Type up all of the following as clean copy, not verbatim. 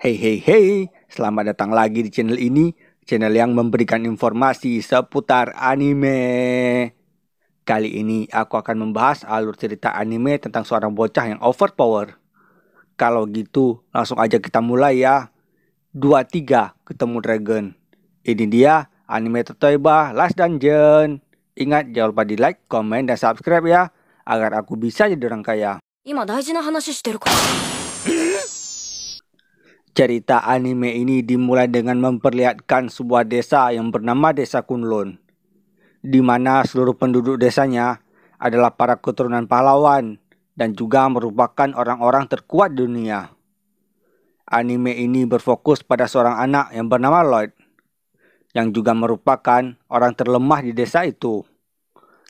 Hey hey hey, selamat datang lagi di channel ini, channel yang memberikan informasi seputar anime. Kali ini aku akan membahas alur cerita anime tentang seorang bocah yang overpower. Kalau gitu, langsung aja kita mulai ya. 2-3 ketemu dragon. Ini dia anime Totoiba Last Dungeon. Ingat jangan lupa di like, komen, dan subscribe ya, agar aku bisa jadi orang kaya. Cerita anime ini dimulai dengan memperlihatkan sebuah desa yang bernama Desa Kunlun, di mana seluruh penduduk desanya adalah para keturunan pahlawan dan juga merupakan orang-orang terkuat di dunia. Anime ini berfokus pada seorang anak yang bernama Lloyd, yang juga merupakan orang terlemah di desa itu.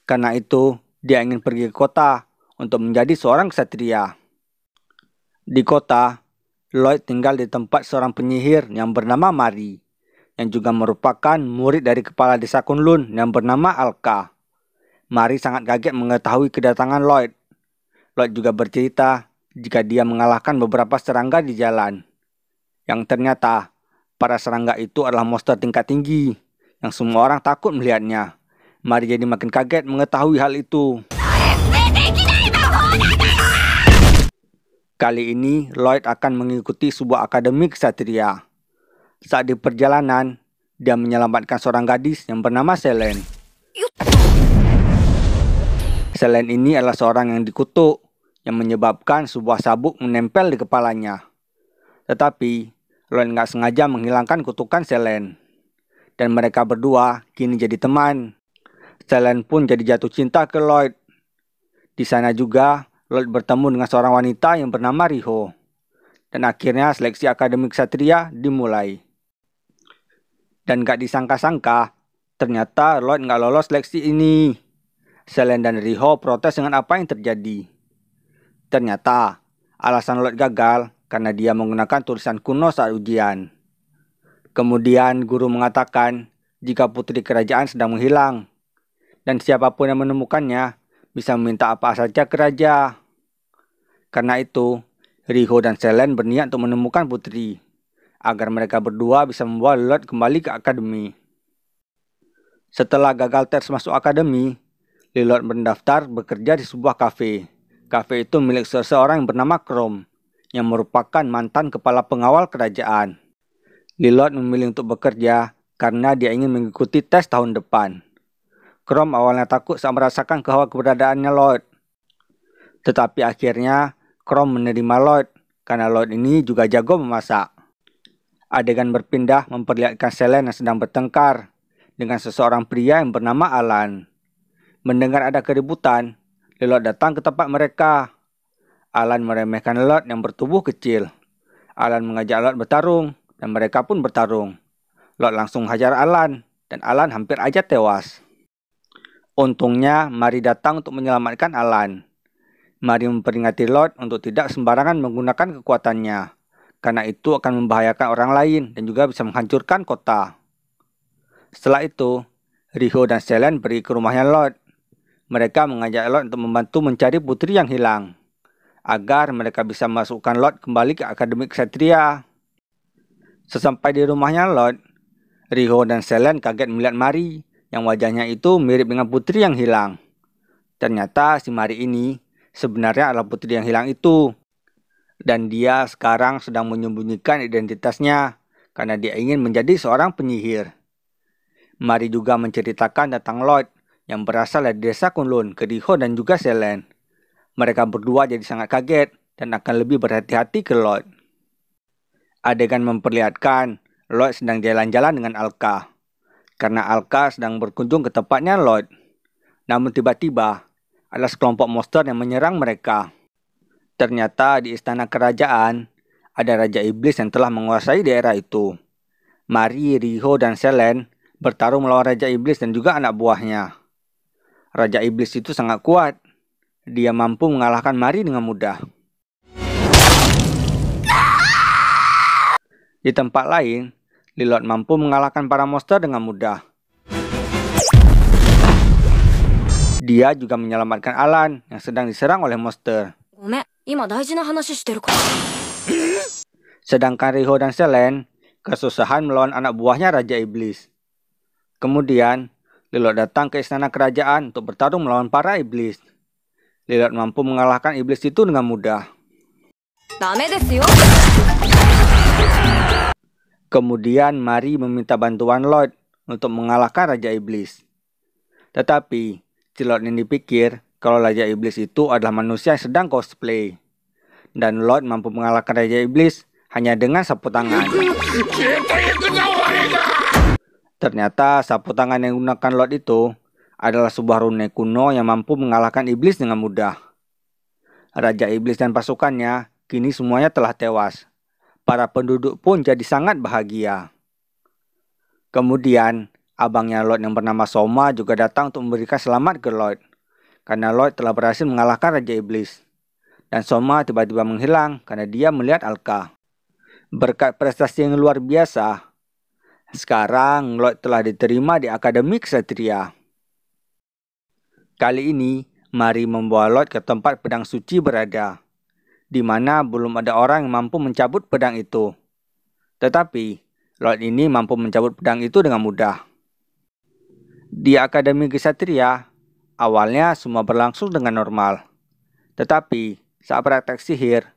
Karena itu, dia ingin pergi ke kota untuk menjadi seorang ksatria. Di kota, Lloyd tinggal di tempat seorang penyihir yang bernama Mari, yang juga merupakan murid dari kepala desa Kunlun yang bernama Alka. Mari sangat kaget mengetahui kedatangan Lloyd. Lloyd juga bercerita jika dia mengalahkan beberapa serangga di jalan, yang ternyata para serangga itu adalah monster tingkat tinggi, yang semua orang takut melihatnya. Mari jadi makin kaget mengetahui hal itu. Kali ini, Lloyd akan mengikuti sebuah akademi ksatria. Saat di perjalanan, dia menyelamatkan seorang gadis yang bernama Selene. Selene ini adalah seorang yang dikutuk, yang menyebabkan sebuah sabuk menempel di kepalanya. Tetapi, Lloyd nggak sengaja menghilangkan kutukan Selene. Dan mereka berdua kini jadi teman. Selene pun jadi jatuh cinta ke Lloyd. Di sana juga, Lloyd bertemu dengan seorang wanita yang bernama Riho. Dan akhirnya seleksi akademi ksatria dimulai. Dan gak disangka-sangka, ternyata Lloyd gak lolos seleksi ini. Selene dan Riho protes dengan apa yang terjadi. Ternyata, alasan Lloyd gagal karena dia menggunakan tulisan kuno saat ujian. Kemudian guru mengatakan jika putri kerajaan sedang menghilang. Dan siapapun yang menemukannya bisa meminta apa saja ke raja. Karena itu, Riho dan Selene berniat untuk menemukan putri, agar mereka berdua bisa membawa Lloyd kembali ke akademi. Setelah gagal tes masuk akademi, Lloyd mendaftar bekerja di sebuah kafe. Kafe itu milik seseorang yang bernama Chrome, yang merupakan mantan kepala pengawal kerajaan. Lloyd memilih untuk bekerja karena dia ingin mengikuti tes tahun depan. Chrome awalnya takut saat merasakan keberadaannya Lloyd. Tetapi akhirnya, Chrome menerima Lloyd karena Lloyd ini juga jago memasak. Adegan berpindah memperlihatkan Selene yang sedang bertengkar dengan seseorang pria yang bernama Alan. Mendengar ada keributan, Lloyd datang ke tempat mereka. Alan meremehkan Lloyd yang bertubuh kecil. Alan mengajak Lloyd bertarung dan mereka pun bertarung. Lloyd langsung hajar Alan dan Alan hampir aja tewas. Untungnya Mari datang untuk menyelamatkan Alan. Mari memperingati Lloyd untuk tidak sembarangan menggunakan kekuatannya, karena itu akan membahayakan orang lain dan juga bisa menghancurkan kota. Setelah itu, Riho dan Selene pergi ke rumahnya Lloyd. Mereka mengajak Lloyd untuk membantu mencari putri yang hilang, agar mereka bisa masukkan Lloyd kembali ke akademi ksatria. Sesampai di rumahnya Lloyd, Riho dan Selene kaget melihat Mari, yang wajahnya itu mirip dengan putri yang hilang. Ternyata si Mari ini sebenarnya adalah putri yang hilang itu. Dan dia sekarang sedang menyembunyikan identitasnya karena dia ingin menjadi seorang penyihir. Mari juga menceritakan tentang Lloyd yang berasal dari desa Kunlun ke Riho dan juga Selene. Mereka berdua jadi sangat kaget dan akan lebih berhati-hati ke Lloyd. Adegan memperlihatkan Lloyd sedang jalan-jalan dengan Alka, karena Alka sedang berkunjung ke tempatnya Lloyd. Namun tiba-tiba, ada sekelompok monster yang menyerang mereka. Ternyata di istana kerajaan, ada Raja Iblis yang telah menguasai daerah itu. Mari, Riho, dan Selene bertarung melawan Raja Iblis dan juga anak buahnya. Raja Iblis itu sangat kuat. Dia mampu mengalahkan Mari dengan mudah. Di tempat lain, Lloyd mampu mengalahkan para monster dengan mudah. Dia juga menyelamatkan Alan yang sedang diserang oleh monster. Sedangkan Riho dan Selen kesusahan melawan anak buahnya Raja Iblis. Kemudian, Lilot datang ke istana kerajaan untuk bertarung melawan para iblis. Lilot mampu mengalahkan iblis itu dengan mudah. Kemudian Mary meminta bantuan Lloyd untuk mengalahkan Raja Iblis. Tetapi, Lilot ini pikir kalau Raja Iblis itu adalah manusia yang sedang cosplay. Dan Lloyd mampu mengalahkan Raja Iblis hanya dengan sapu tangan. Ternyata sapu tangan yang digunakan Lloyd itu adalah sebuah rune kuno yang mampu mengalahkan iblis dengan mudah. Raja Iblis dan pasukannya kini semuanya telah tewas. Para penduduk pun jadi sangat bahagia. Kemudian, abangnya Lloyd yang bernama Soma juga datang untuk memberikan selamat ke Lloyd. Karena Lloyd telah berhasil mengalahkan Raja Iblis. Dan Soma tiba-tiba menghilang karena dia melihat Alka. Berkat prestasi yang luar biasa, sekarang Lloyd telah diterima di Akademi Ksatria. Kali ini, Mary membawa Lloyd ke tempat pedang suci berada, di mana belum ada orang yang mampu mencabut pedang itu. Tetapi, Lloyd ini mampu mencabut pedang itu dengan mudah. Di Akademi Ksatria, awalnya semua berlangsung dengan normal. Tetapi, saat praktek sihir,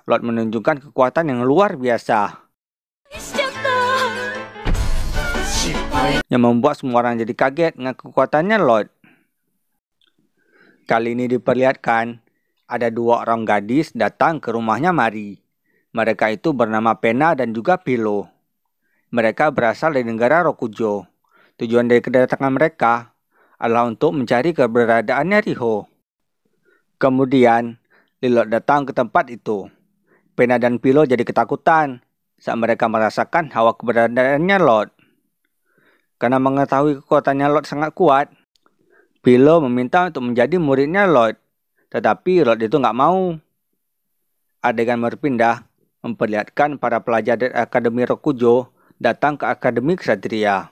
Lloyd menunjukkan kekuatan yang luar biasa. Yang membuat semua orang jadi kaget dengan kekuatannya Lloyd. Kali ini diperlihatkan ada dua orang gadis datang ke rumahnya Mary. Mereka itu bernama Pena dan juga Pilo. Mereka berasal dari negara Rokujo. Tujuan dari kedatangan mereka adalah untuk mencari keberadaannya Riho. Kemudian, Lilot datang ke tempat itu. Pena dan Pilo jadi ketakutan saat mereka merasakan hawa keberadaannya Lloyd. Karena mengetahui kekuatannya Lloyd sangat kuat, Pilo meminta untuk menjadi muridnya Lloyd. Tetapi Lloyd itu nggak mau. Adegan berpindah memperlihatkan para pelajar dari Akademi Rokujo datang ke Akademi Ksatria.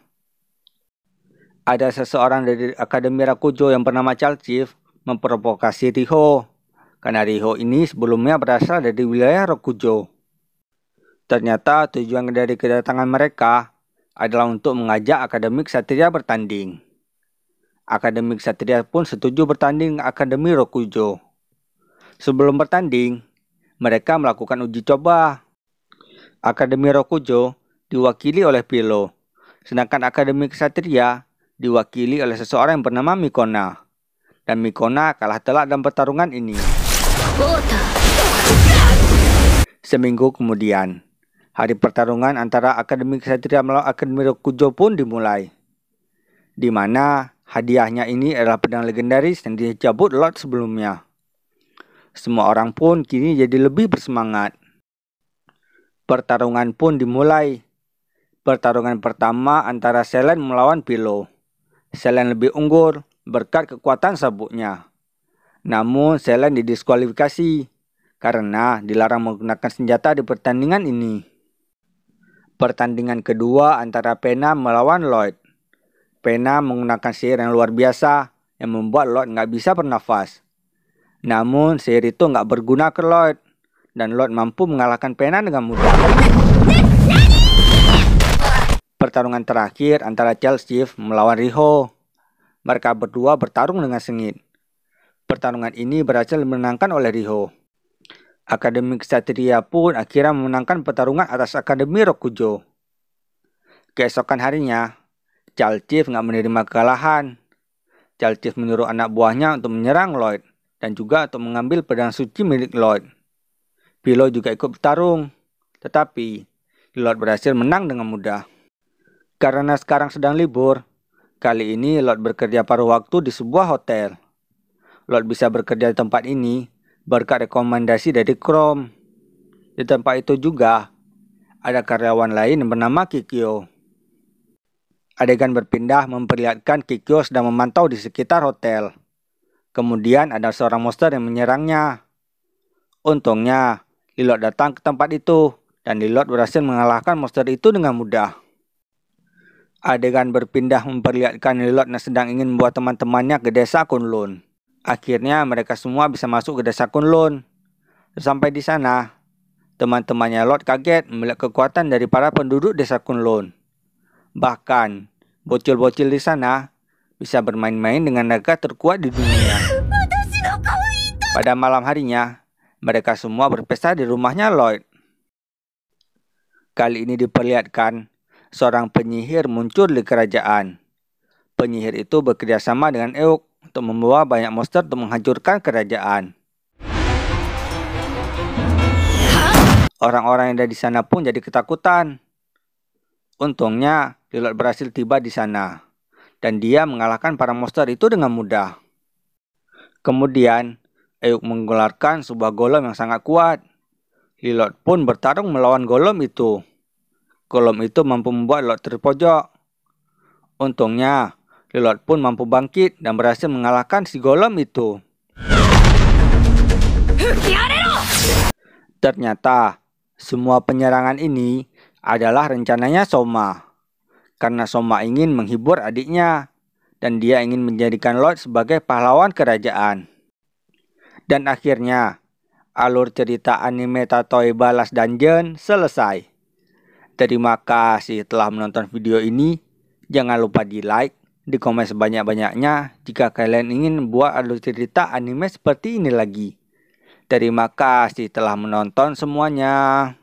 Ada seseorang dari Akademi Rokujo yang bernama Chalchief memprovokasi Riho. Karena Riho ini sebelumnya berasal dari wilayah Rokujo. Ternyata tujuan dari kedatangan mereka adalah untuk mengajak Akademi Ksatria bertanding. Akademi Ksatria pun setuju bertanding ke Akademi Rokujo. Sebelum bertanding, mereka melakukan uji coba. Akademi Rokujo diwakili oleh Pilo, sedangkan Akademi Ksatria diwakili oleh seseorang yang bernama Mikona. Dan Mikona kalah telak dalam pertarungan ini. Seminggu kemudian, hari pertarungan antara Akademi Ksatria melawan Akademi Rokujo pun dimulai. Di mana hadiahnya ini adalah pedang legendaris yang dicabut Lloyd sebelumnya. Semua orang pun kini jadi lebih bersemangat. Pertarungan pun dimulai. Pertarungan pertama antara Selen melawan Pilo. Selen lebih unggul berkat kekuatan sabuknya. Namun Selen didiskualifikasi karena dilarang menggunakan senjata di pertandingan ini. Pertandingan kedua antara Pena melawan Lloyd. Pena menggunakan sihir yang luar biasa yang membuat Lloyd nggak bisa bernafas. Namun sihir itu nggak berguna ke Lloyd dan Lloyd mampu mengalahkan Pena dengan mudah. Pertarungan terakhir antara Chalchief melawan Riho. Mereka berdua bertarung dengan sengit. Pertarungan ini berhasil dimenangkan oleh Riho. Akademi Ksatria pun akhirnya memenangkan pertarungan atas Akademi Rokujo. Keesokan harinya, Chalchief nggak menerima kekalahan. Chalchief menyuruh anak buahnya untuk menyerang Lloyd dan juga untuk mengambil pedang suci milik Lloyd. Pilo juga ikut bertarung, tetapi Lloyd berhasil menang dengan mudah. Karena sekarang sedang libur, kali ini Lloyd bekerja paruh waktu di sebuah hotel. Lloyd bisa bekerja di tempat ini berkat rekomendasi dari Chrome. Di tempat itu juga ada karyawan lain yang bernama Kikyo. Adegan berpindah memperlihatkan Kikyo sedang memantau di sekitar hotel. Kemudian ada seorang monster yang menyerangnya. Untungnya, Lilot datang ke tempat itu dan Lilot berhasil mengalahkan monster itu dengan mudah. Adegan berpindah memperlihatkan Lilot yang sedang ingin membawa teman-temannya ke desa Kunlun. Akhirnya mereka semua bisa masuk ke desa Kunlun. Sampai di sana, Teman-temannya Lloyd kaget melihat kekuatan dari para penduduk desa Kunlun. Bahkan, bocil-bocil di sana bisa bermain-main dengan naga terkuat di dunia. Pada malam harinya, mereka semua berpesta di rumahnya Lloyd. Kali ini diperlihatkan seorang penyihir muncul di kerajaan. Penyihir itu bekerjasama dengan Euk untuk membawa banyak monster untuk menghancurkan kerajaan. Orang-orang yang ada di sana pun jadi ketakutan. Untungnya, Lloyd berhasil tiba di sana, dan dia mengalahkan para monster itu dengan mudah. Kemudian, Euk mengeluarkan sebuah golem yang sangat kuat. Lloyd pun bertarung melawan golem itu. Golem itu mampu membuat Lloyd terpojok. Untungnya, Lloyd pun mampu bangkit dan berhasil mengalahkan si golem itu. Ternyata, semua penyerangan ini adalah rencananya Soma. Karena Soma ingin menghibur adiknya, dan dia ingin menjadikan Lloyd sebagai pahlawan kerajaan. Dan akhirnya, alur cerita anime Tatooine Balas Dungeon selesai. Terima kasih telah menonton video ini. Jangan lupa di like, di komen sebanyak-banyaknya jika kalian ingin buat alur cerita anime seperti ini lagi. Terima kasih telah menonton semuanya.